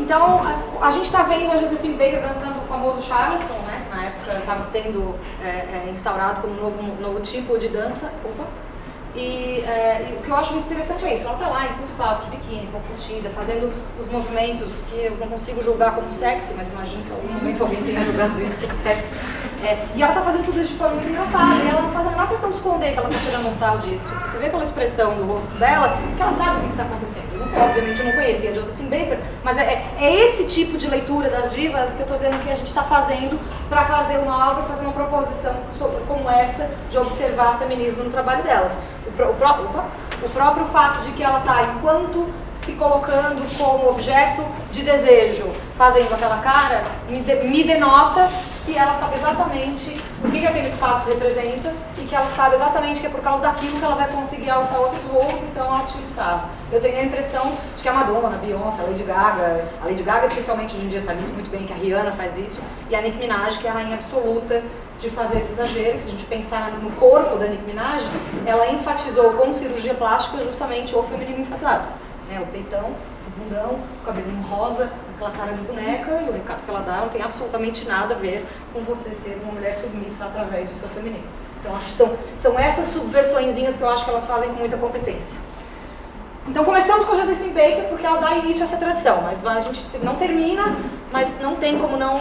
Então, a gente está vendo a Josephine Baker dançando o famoso Charleston, né? Na época estava sendo instaurado como novo tipo de dança. E o que eu acho muito interessante é isso, ela está lá em cima do palco, de biquíni, pouco vestida, fazendo os movimentos que eu não consigo julgar como sexy, mas imagino que em algum momento alguém tenha julgado isso como sexy. E ela está fazendo tudo isso de forma muito engraçada, e ela não faz a menor questão de esconder que ela está tirando um sarro disso. Você vê pela expressão do rosto dela que ela sabe o que está acontecendo. Eu, obviamente eu não conhecia a Josephine Baker, mas é esse tipo de leitura das divas que eu estou dizendo que a gente está fazendo para fazer uma aula, fazer uma proposição como essa de observar feminismo no trabalho delas. O próprio fato de que ela está, enquanto se colocando como objeto de desejo, fazendo aquela cara, me denota que ela sabe exatamente o que aquele espaço representa e que ela sabe exatamente que é por causa daquilo que ela vai conseguir alçar outros voos, então ela tira o sarro. Eu tenho a impressão de que a Madonna, a Beyoncé, a Lady Gaga especialmente hoje em dia faz isso muito bem, que a Rihanna faz isso, e a Nicki Minaj, que é a rainha absoluta de fazer esse exagero. Se a gente pensar no corpo da Nicki Minaj, ela enfatizou com cirurgia plástica justamente o feminino enfatizado. O peitão, o bundão, o cabelinho rosa, aquela cara de boneca, e o recado que ela dá não tem absolutamente nada a ver com você ser uma mulher submissa através do seu feminino. Então acho que são essas subversõezinhas que eu acho que elas fazem com muita competência. Então começamos com a Josephine Baker porque ela dá início a essa tradição, mas a gente não termina, mas não tem como não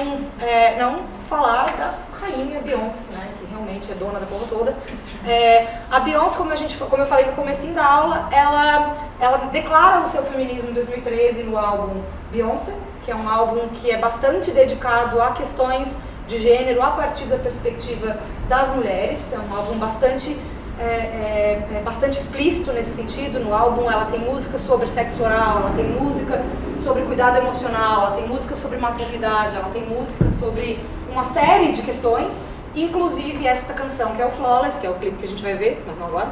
falar da rainha Beyoncé, né, que realmente é dona da porra toda. A Beyoncé, como eu falei no comecinho da aula, ela declara o seu feminismo em 2013 no álbum Beyoncé, que é um álbum que é bastante dedicado a questões de gênero a partir da perspectiva das mulheres. É um álbum bastante explícito nesse sentido. No álbum ela tem música sobre sexo oral, ela tem música sobre cuidado emocional, ela tem música sobre maternidade, ela tem música sobre uma série de questões, inclusive esta canção que é o Flawless, que é o clipe que a gente vai ver, mas não agora,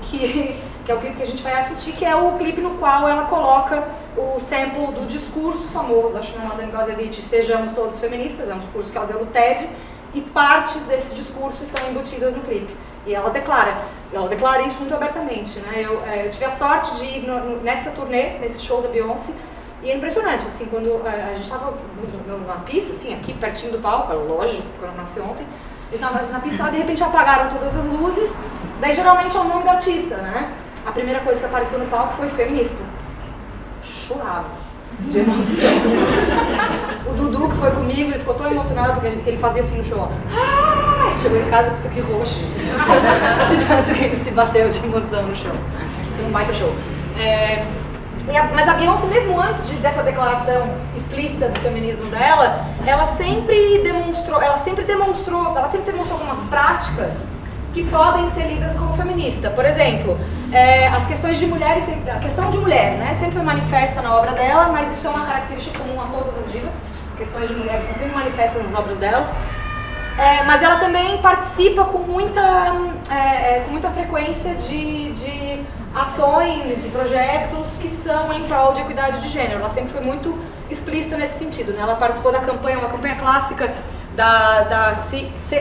que é o clipe que a gente vai assistir, que é o clipe no qual ela coloca o sample do discurso famoso da Shimon Ngozi Adichie, Estejamos Todos Feministas, é um discurso que ela deu no TED, e partes desse discurso estão embutidas no clipe. E ela declara isso muito abertamente, né? Eu tive a sorte de ir nessa turnê, nesse show da Beyoncé, e é impressionante, assim, quando a gente estava na pista, assim, aqui pertinho do palco, lógico, porque eu nasci ontem, a gente estava na pista, de repente apagaram todas as luzes, daí geralmente é o nome do artista, né? A primeira coisa que apareceu no palco foi feminista. Chorava de emoção. O Dudu, que foi comigo, ele ficou tão emocionado que ele fazia assim no show. Ele chegou em casa com isso aqui roxo, de tanto que ele se bateu de emoção no show. Foi um baita show. Mas a Beyoncé, mesmo antes dessa declaração explícita do feminismo dela, ela sempre demonstrou algumas práticas que podem ser lidas como feminista. Por exemplo, as questões de mulheres, a questão de mulher, né, sempre foi manifesta na obra dela, mas isso é uma característica comum a todas as divas. Questões de mulheres são sempre manifestas nas obras delas. Mas ela também participa com muita frequência de ações e projetos que são em prol de equidade de gênero. Ela sempre foi muito explícita nesse sentido, né? Ela participou da campanha, uma campanha clássica da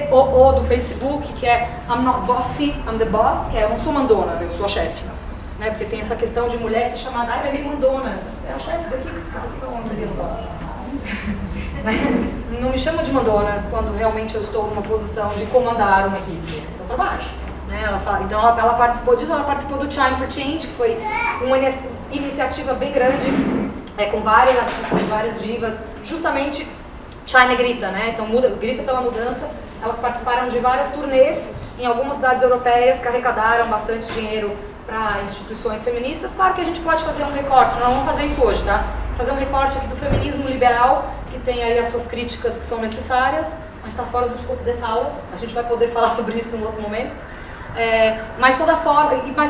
COO do Facebook, que é I'm not bossy, I'm the boss, que é eu não sou mandona, eu sou a chefe. Né? Porque tem essa questão de mulher se chamar, ela é meio mandona, é a chefe daqui, onde seria o boss? Não me chama de mandona quando realmente eu estou numa posição de comandar uma equipe, esse é o trabalho. Né? Então ela participou disso, ela participou do Time for Change, que foi uma iniciativa bem grande, com vários artistas e várias divas, justamente Chime grita, né? Então grita pela mudança. Elas participaram de várias turnês em algumas cidades europeias que arrecadaram bastante dinheiro para instituições feministas. Claro que a gente pode fazer um recorte, nós não vamos fazer isso hoje, tá? Fazer um recorte aqui do feminismo liberal, que tem aí as suas críticas que são necessárias, mas está fora do escopo dessa aula. A gente vai poder falar sobre isso em outro momento. Mas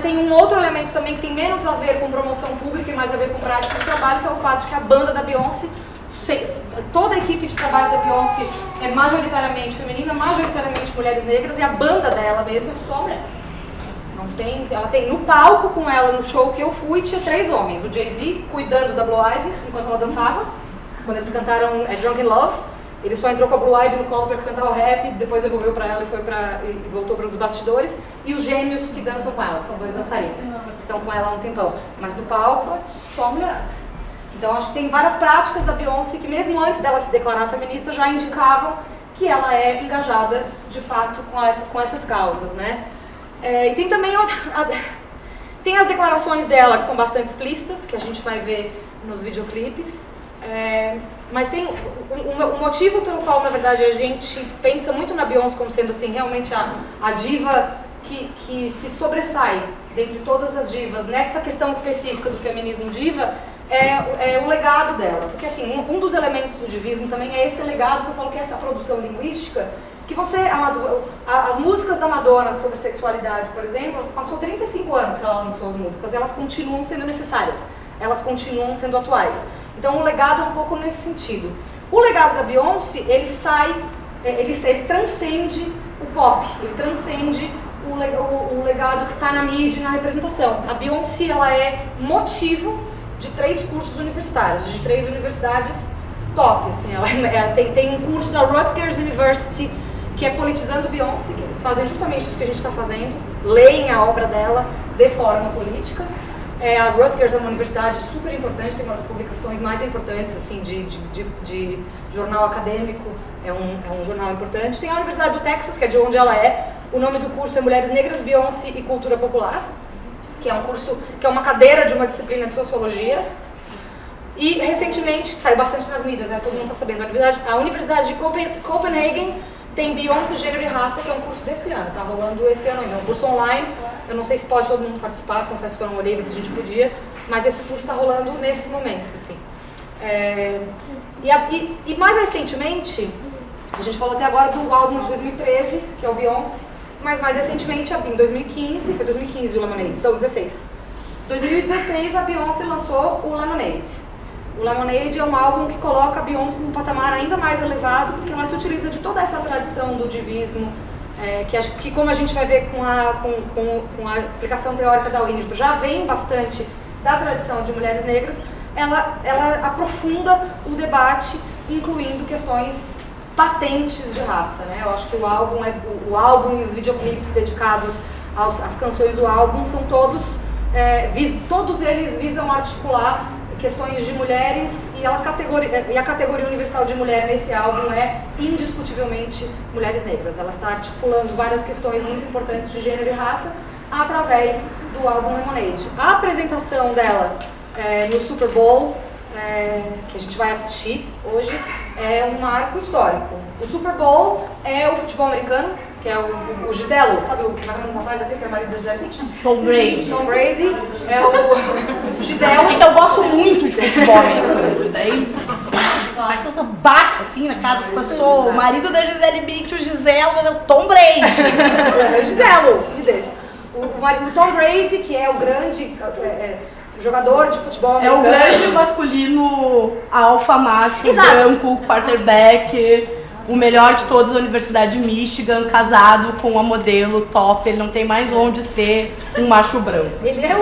tem um outro elemento também que tem menos a ver com promoção pública e mais a ver com prática de trabalho, que é o fato de que a banda da Beyoncé, toda a equipe de trabalho da Beyoncé é majoritariamente feminina, majoritariamente mulheres negras, e a banda dela mesma é só mulher. Ela tem no palco com ela, no show que eu fui, tinha 3 homens. O Jay-Z cuidando da Blue Ivy enquanto ela dançava, quando eles cantaram Drunk in Love. Ele só entrou com a Blue Ivy no colo para cantar o rap, depois devolveu para ela e voltou para os bastidores. E os gêmeos que dançam com ela, são 2 dançarinos. Estão com ela há um tempão. Mas no palco é só mulherada. Então acho que tem várias práticas da Beyoncé que mesmo antes dela se declarar feminista já indicavam que ela é engajada de fato com essas causas, né? E tem também tem as declarações dela que são bastante explícitas, que a gente vai ver nos videoclipes, mas tem um motivo pelo qual, na verdade, a gente pensa muito na Beyoncé como sendo assim, realmente a diva que se sobressai dentre todas as divas, nessa questão específica do feminismo diva, é o legado dela. Porque assim, um dos elementos do divismo também é esse legado que eu falo que é essa produção linguística, que as músicas da Madonna sobre sexualidade, por exemplo, passou 35 anos que ela lançou as músicas, elas continuam sendo necessárias, elas continuam sendo atuais. Então o legado é um pouco nesse sentido. O legado da Beyoncé, ele transcende o pop, ele transcende o legado que está na mídia e na representação. A Beyoncé, ela é motivo de 3 cursos universitários, de 3 universidades top, assim, ela tem um curso da Rutgers University, que é Politizando Beyoncé, que eles fazem justamente isso que a gente está fazendo, leem a obra dela de forma política. A Rutgers é uma universidade super importante, tem uma das publicações mais importantes assim, de jornal acadêmico, é um jornal importante. Tem a Universidade do Texas, que é de onde ela é, o nome do curso é Mulheres Negras, Beyoncé e Cultura Popular, que é um curso, que é uma cadeira de uma disciplina de sociologia. E recentemente, saiu bastante nas mídias, né, todo mundo está sabendo, a Universidade de Copenhagen tem Beyoncé, Gênero e Raça, que é um curso desse ano, está rolando esse ano ainda, é um curso online, eu não sei se pode todo mundo participar, confesso que eu não olhei, se a gente podia, mas esse curso está rolando nesse momento, assim. E mais recentemente, a gente falou até agora do álbum de 2013, que é o Beyoncé, mas mais recentemente, em 2015, foi 2015 o Lemonade, então 16. 2016 a Beyoncé lançou o Lemonade. O Lemonade é um álbum que coloca a Beyoncé num patamar ainda mais elevado, porque ela se utiliza de toda essa tradição do divismo, que como a gente vai ver com a explicação teórica da Winnie, já vem bastante da tradição de mulheres negras, ela aprofunda o debate, incluindo questões patentes de raça, né? Eu acho que o álbum e os videoclipes dedicados às canções do álbum são todos eles visam articular questões de mulheres e a categoria universal de mulher nesse álbum é indiscutivelmente mulheres negras. Ela está articulando várias questões muito importantes de gênero e raça através do álbum Lemonade. A apresentação dela no Super Bowl, que a gente vai assistir hoje, é um marco histórico. O Super Bowl é o futebol americano, que é o Giselo, sabe o rapaz aquele que é o marido da Gisele Bündchen? Tom Brady. Tom Brady é o Giselo. É que eu gosto muito de futebol americano, daí aquilo bate assim na cara da pessoa, o marido da Gisele Bündchen, o Giselo, é o Tom Brady. É o Giselo, me deixa. O Tom Brady, que é o grande jogador de futebol americano. É o grande masculino alfa macho, exato, branco, quarterback, o melhor de todas, a Universidade de Michigan, casado com uma modelo top, ele não tem mais onde ser um macho branco. Ele é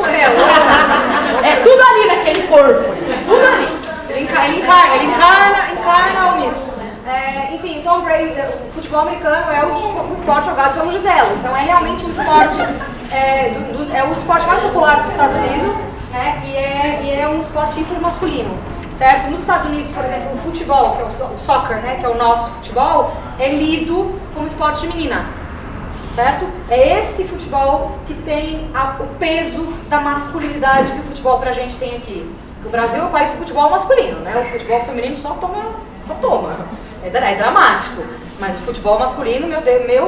tudo ali naquele corpo, tudo ali. Ele encarna o misto. Enfim, o Tom Brady, o futebol americano é o esporte jogado pelo Giselo, então é realmente um esporte, é o esporte mais popular dos Estados Unidos, né, e é um esporte hiper masculino. Certo? Nos Estados Unidos, por exemplo, o futebol, que é o soccer, né, que é o nosso futebol, é lido como esporte de menina, certo? É esse futebol que tem o peso da masculinidade que o futebol pra gente tem aqui. O Brasil é o país do futebol masculino, né? O futebol feminino só toma. É dramático. Mas o futebol masculino, meu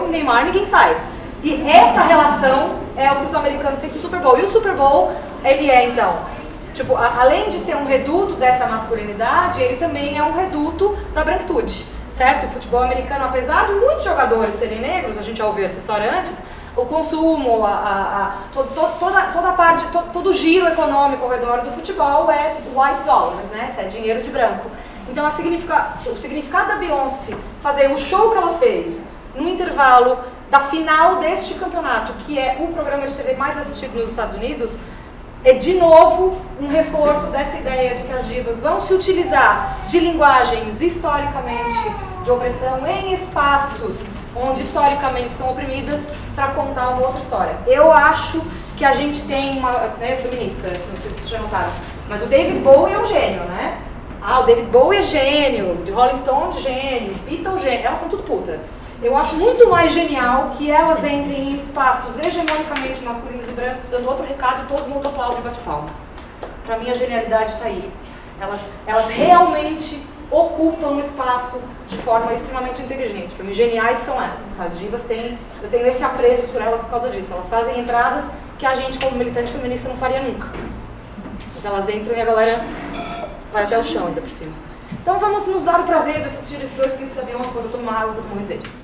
Neymar, ninguém sai. E essa relação é o que os americanos têm com o Super Bowl. E o Super Bowl, ele é, então... Tipo, além de ser um reduto dessa masculinidade, ele também é um reduto da branquitude, certo? O futebol americano, apesar de muitos jogadores serem negros, a gente já ouviu essa história antes, o consumo, toda a parte, todo o giro econômico ao redor do futebol é white dollars, né? É dinheiro de branco. Então o significado da Beyoncé fazer o show que ela fez no intervalo da final deste campeonato, que é o programa de TV mais assistido nos Estados Unidos, é de novo um reforço dessa ideia de que as divas vão se utilizar de linguagens historicamente de opressão em espaços onde historicamente são oprimidas para contar uma outra história. Eu acho que a gente tem uma, feminista, não sei se vocês já notaram, Mas o David Bowie é um gênio, né? Ah, o David Bowie é gênio, de Rolling Stone gênio, Beatles gênio, elas são tudo puta. Eu acho muito mais genial que elas entrem em espaços hegemonicamente masculinos e brancos, dando outro recado e todo mundo aplaude e bate palma. Pra mim a genialidade está aí. Elas realmente ocupam o espaço de forma extremamente inteligente. Para mim, geniais são elas. As divas eu tenho esse apreço por elas por causa disso. Elas fazem entradas que a gente, como militante feminista, não faria nunca. Elas entram e a galera vai até o chão ainda por cima. Então vamos nos dar o prazer de assistir esses 2 clipes da Beyoncé quando eu tomo uma água, quando eu tô morrendo de sede.